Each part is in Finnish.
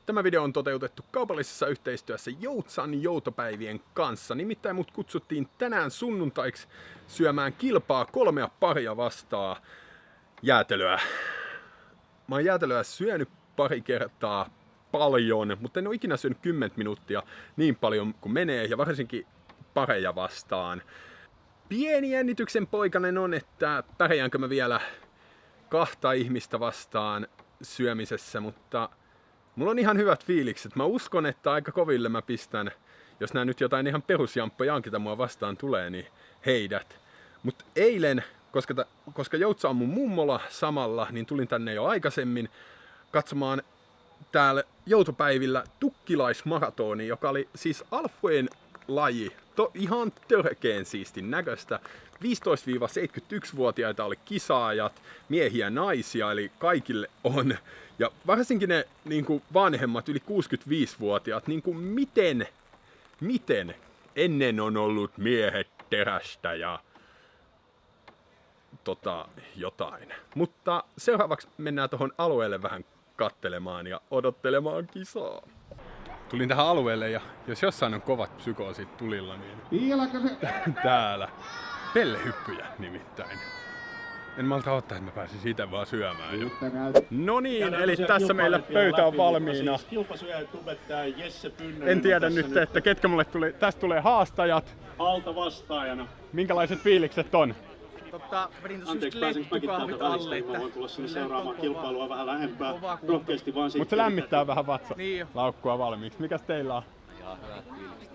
Tämä video on toteutettu kaupallisessa yhteistyössä Joutsan joutopäivien kanssa. Nimittäin mut kutsuttiin tänään sunnuntaiksi syömään kilpaa 3 paria vastaan jäätelöä. Mä oon jäätelöä syönyt pari kertaa paljon, mutta en oo ikinä syönyt 10 minuuttia niin paljon kuin menee, ja varsinkin pareja vastaan. Pieni jännityksen poikanen on, että pärjäänkö mä vielä 2 ihmistä vastaan syömisessä, mutta mulla on ihan hyvät fiilikset. Mä uskon, että aika koville mä pistän, jos nää nyt jotain ihan perusjamppoja ketä mua vastaan tulee, niin heidät. Mut eilen, koska Joutsa on mun mummola samalla, niin tulin tänne jo aikaisemmin katsomaan täällä joutopäivillä tukkilaismaratoni, joka oli siis alfojen laji. Ihan törkeen siistin näköistä. 15-71-vuotiaita oli kisaajat, miehiä ja naisia, eli kaikille on. Ja varsinkin ne vanhemmat, yli 65-vuotiaat, miten ennen on ollut miehet terästä ja jotain. Mutta seuraavaksi mennään tuohon alueelle vähän kattelemaan ja odottelemaan kisaa. Tulin tähän alueelle ja jos jossain on kovat psykoosit tulilla, niin täällä. Pellehyppyjä nimittäin. En malta ottaa, että mä pääsin siitä vaan syömään jo. No niin, eli tässä meillä pöytä on valmiina. En tiedä nyt, että ketkä mulle tuli. Tästä tulee haastajat. Alta vastaajana. Minkälaiset fiilikset on? Vedin tossa just leppukahvit alle, että mä voin tulla sinne seuraamaan kilpailua vähän lähempää. Rohkeasti vaan siitä. Mut se lämmittää vähän niin laukkua valmiiksi. Mikäs teillä on? Ihan hyvät fiilikset.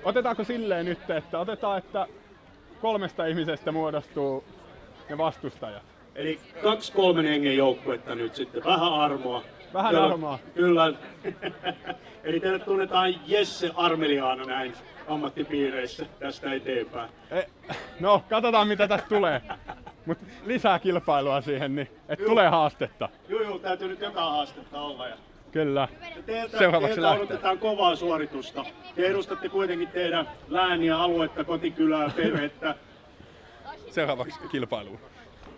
Otetaanko silleen nyt, että että 3 ihmisestä muodostuu ne vastustajat? Eli 2-3 hengen joukkuetta nyt sitten. Vähän armoa. Vähän armoa. Kyllä. Eli teidät tunnetaan Jesse Armeliaana näin ammattipiireissä tästä eteenpäin. No, katsotaan mitä tästä tulee. Mut lisää kilpailua siihen, niin tulee haastetta. Joo, täytyy nyt jotain haastetta olla. Kyllä. Teiltä odotetaan kovaa suoritusta. Te edustatte kuitenkin teidän lääniä, aluetta, kotikylää, perhettä. Seuraavaksi kilpailuun.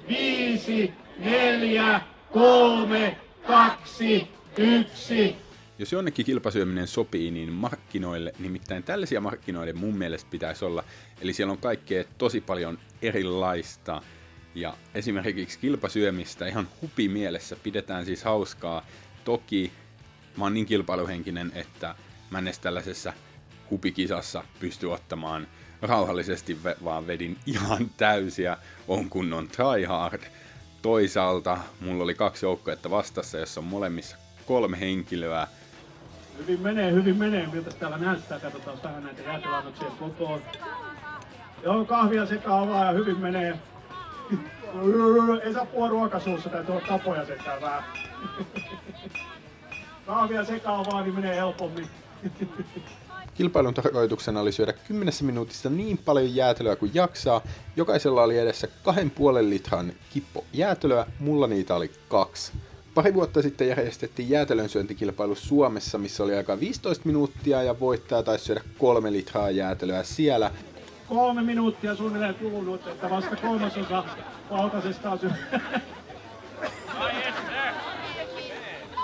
5, 4, 3, 2, 1. Jos jonnekin kilpasyöminen sopii, niin markkinoille, nimittäin tällaisia markkinoille mun mielestä pitäisi olla. Eli siellä on kaikkea tosi paljon erilaista. Ja esimerkiksi kilpasyömistä ihan hupimielessä pidetään siis hauskaa. Toki mä oon niin kilpailuhenkinen, että mä en edes tällaisessa hupikisassa pysty ottamaan rauhallisesti, vaan vedin ihan täysiä, on kunnon tryhard. Toisaalta mulla oli 2 joukkuetta vastassa, jossa on molemmissa 3 henkilöä. Hyvin menee, miltä täällä näyttää. Katsotaan vähän näitä jäätelöannoksia kokoon. Joo, kahvia sekaan vaan ja hyvin menee. Ei saa puhua ruokasuussa, täytyy olla tapoja sekään vähän. Kahvia sekaan vaan, niin menee helpommin. Kilpailun tarkoituksena oli syödä 10 minuutissa niin paljon jäätelöä kuin jaksaa. Jokaisella oli edessä 2,5 litran kippo jäätelöä, mulla niitä oli 2. Pari vuotta sitten järjestettiin jäätelön syöntikilpailu Suomessa, missä oli aika 15 minuuttia ja voittaja taisi syödä 3 litraa jäätelöä siellä. 3 minuuttia suunnilleen kulunut, että vasta 1/3 valtaisesta on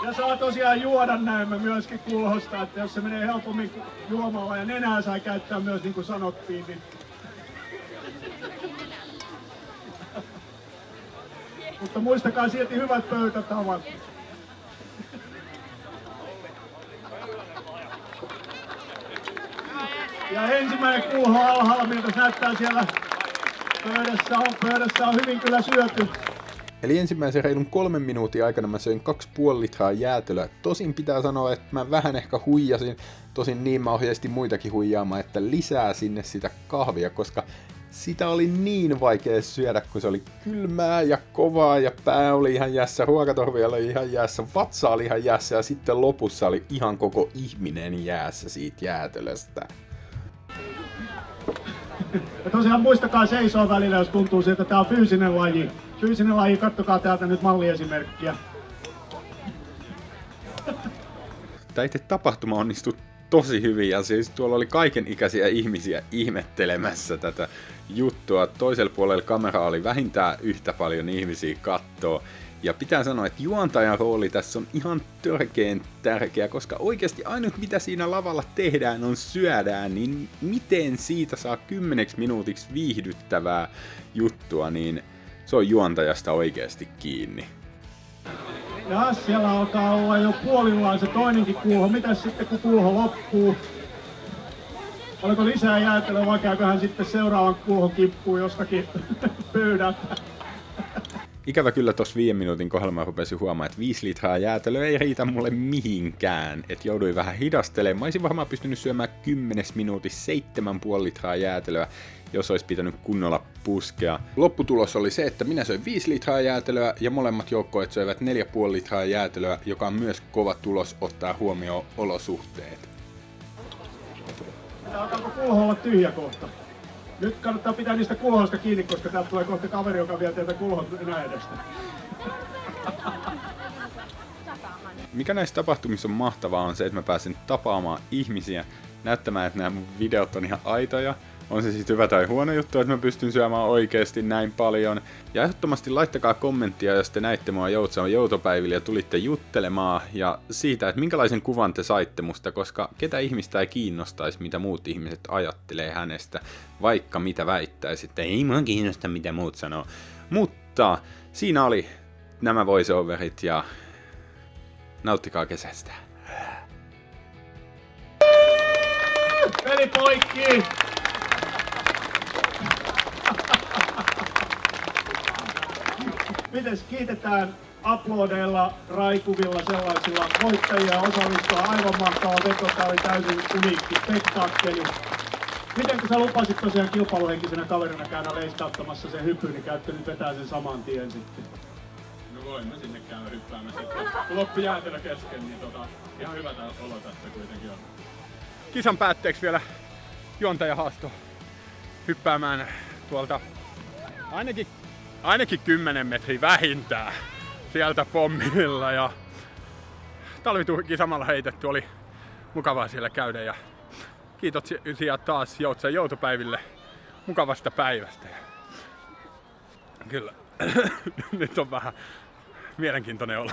Ja saa tosiaan juoda näemmä myöskin kulhosta, että jos se menee helpommin juomalla ja nenää sai käyttää myös niin kuin sanottiin, niin... Mutta muistakaa silti hyvät pöytätavat. Ja ensimmäinen kulho alhaalla, miltä näyttää siellä pöydässä on hyvin kyllä syöty. Eli ensimmäisen reilun 3 minuutin aikana mä söin 2,5 litraa jäätelöä. Tosin pitää sanoa, että mä vähän ehkä huijasin. Tosin niin mä ohjeistin muitakin huijaamaan, että lisää sinne sitä kahvia, koska sitä oli niin vaikea syödä, kun se oli kylmää ja kovaa ja pää oli ihan jässä, ruokatorvi oli ihan jässä, vatsa oli ihan jässä ja sitten lopussa oli ihan koko ihminen jäässä siitä jäätelöstä. Ja tosiaan muistakaa seisoa välillä, jos tuntuu siltä, että tää on fyysinen laji. Fyysinen laji, kattokaa täältä nyt malliesimerkkiä. Tämä itse tapahtuma onnistui tosi hyvin ja siis tuolla oli kaikenikäisiä ihmisiä ihmettelemässä tätä juttua. Toisella puolella kameraa oli vähintään yhtä paljon ihmisiä kattoo. Ja pitää sanoa, että juontajan rooli tässä on ihan törkeen tärkeä, koska oikeasti ainut mitä siinä lavalla tehdään on syödään, niin miten siitä saa 10 minuutiksi viihdyttävää juttua, niin se on juontajasta oikeasti kiinni. Ja siellä alkaa olla jo puolillaan se toinenkin kulho. Mitäs sitten kun kulho loppuu? Oliko lisää jäätelöä vai käyköhän sitten seuraavan kulhon kippuu jostakin pöydältä? Ikävä kyllä tuossa 5 minuutin kohdalla mä rupesin huomaamaan, että 5 litraa jäätelöä ei riitä mulle mihinkään. Et jouduin vähän hidastelemaan. Mä olisin varmaan pystynyt syömään 10 minuutissa 7,5 litraa jäätelöä, jos olisi pitänyt kunnolla puskea. Lopputulos oli se, että minä söin 5 litraa jäätelöä ja molemmat joukkueet söivät 4,5 litraa jäätelöä, joka on myös kova tulos ottaa huomioon olosuhteet. Alkaako kulho olla tyhjä kohta? Nyt kannattaa pitää niistä kulhoista kiinni, koska täältä tulee kohta kaveri, joka vie teiltä kulhot enää edestä. Mikä näissä tapahtumissa on mahtavaa on se, että mä pääsen tapaamaan ihmisiä, näyttämään, että nämä mun videot on ihan aitoja. On se siis hyvä tai huono juttu, että mä pystyn syömään oikeasti näin paljon. Ja ehdottomasti laittakaa kommenttia, jos te näitte mua Joutsan joutopäivillä ja tulitte juttelemaan. Ja siitä, että minkälaisen kuvan te saitte musta, koska ketä ihmistä ei kiinnostaisi, mitä muut ihmiset ajattelee hänestä. Vaikka mitä väittäisitte, ei mua kiinnosta mitä muut sanoo. Mutta siinä oli nämä voiceoverit ja nauttikaa kesästä. Peli poikki! Mites kiitetään uploadeilla, raikuvilla sellaisilla voittajia osallistua. Aivan mahtava veto, tää oli täysin uniikki spektaakkeli. Miten kun sä lupasit tosiaan kilpailuhenkisenä kaverina käydä leistauttamassa sen hypyn, niin käytte nyt vetää sen saman tien sitten? No voin mä sinne käydä hyppäämässä. Kun loppu jäätelö kesken, niin ihan hyvä tää olo tässä kuitenkin on. Kisan päätteeksi vielä juontaja haastoi hyppäämään tuolta ainakin 10 metriä vähintään sieltä pommilla. Ja talviturkki samalla heitetty, oli mukavaa siellä käydä. Ja kiitoksia taas Joutsan joutopäiville mukavasta päivästä. Ja kyllä, nyt on vähän mielenkiintoinen olo.